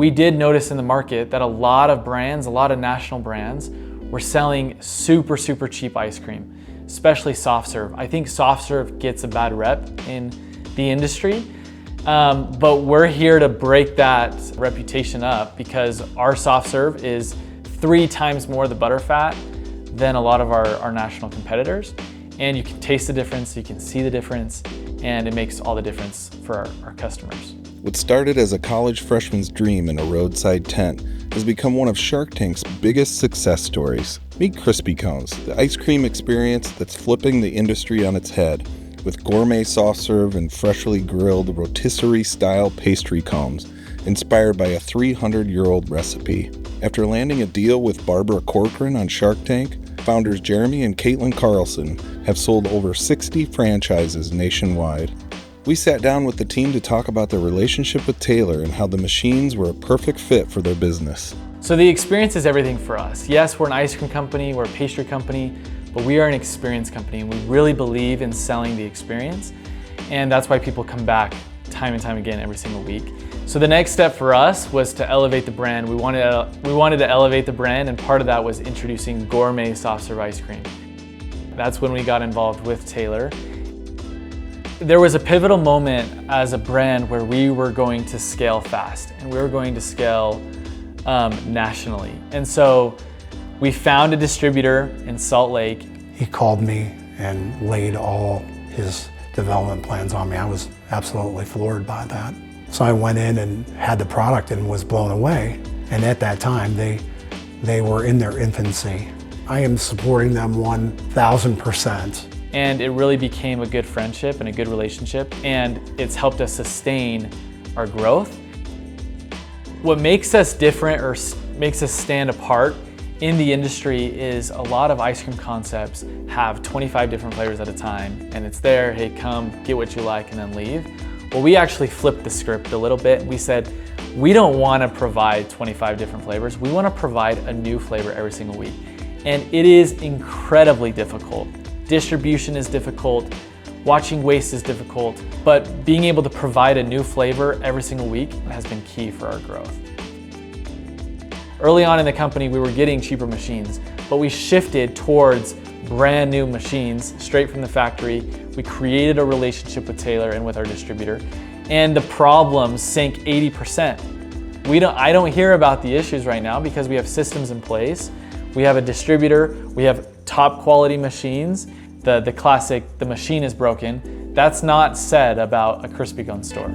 we did notice in the market that a lot of brands, a lot of national brands, were selling super, super cheap ice cream, especially soft serve. I think soft serve gets a bad rep in the industry, but we're here to break that reputation up because our soft serve is 3 times more the butterfat than a lot of our national competitors. And you can taste the difference, you can see the difference, and it makes all the difference for our customers. What started as a college freshman's dream in a roadside tent has become one of Shark Tank's biggest success stories. Meet Crispy Cones, the ice cream experience that's flipping the industry on its head, with gourmet soft serve and freshly grilled rotisserie-style pastry cones, inspired by a 300-year-old recipe. After landing a deal with Barbara Corcoran on Shark Tank, founders Jeremy and Caitlin Carlson have sold over 60 franchises nationwide. We sat down with the team to talk about their relationship with Taylor and how the machines were a perfect fit for their business. So the experience is everything for us. Yes, we're an ice cream company, we're a pastry company, but we are an experience company, and we really believe in selling the experience. And that's why people come back time and time again every single week. So the next step for us was to elevate the brand. We wanted to elevate the brand, and part of that was introducing gourmet soft serve ice cream. That's when we got involved with Taylor. There was a pivotal moment as a brand where we were going to scale fast, and we were going to scale nationally. And so we found a distributor in Salt Lake. He called me and laid all his development plans on me. I was absolutely floored by that. So I went in and had the product and was blown away. And at that time, they were in their infancy. I am supporting them 1,000%. And it really became a good friendship and a good relationship, and it's helped us sustain our growth. What makes us different or makes us stand apart in the industry is a lot of ice cream concepts have 25 different flavors at a time, and it's there, hey, come, get what you like, and then leave. Well, we actually flipped the script a little bit. We said, we don't want to provide 25 different flavors. We want to provide a new flavor every single week. And it is incredibly difficult. Distribution is difficult, watching waste is difficult, but being able to provide a new flavor every single week has been key for our growth. Early on in the company, we were getting cheaper machines, but we shifted towards brand new machines straight from the factory. We created a relationship with Taylor and with our distributor, and the problems sank 80%. I don't hear about the issues right now because we have systems in place. We have a distributor, we have top quality machines. The classic, the machine is broken. That's not said about a Crispy Cone store.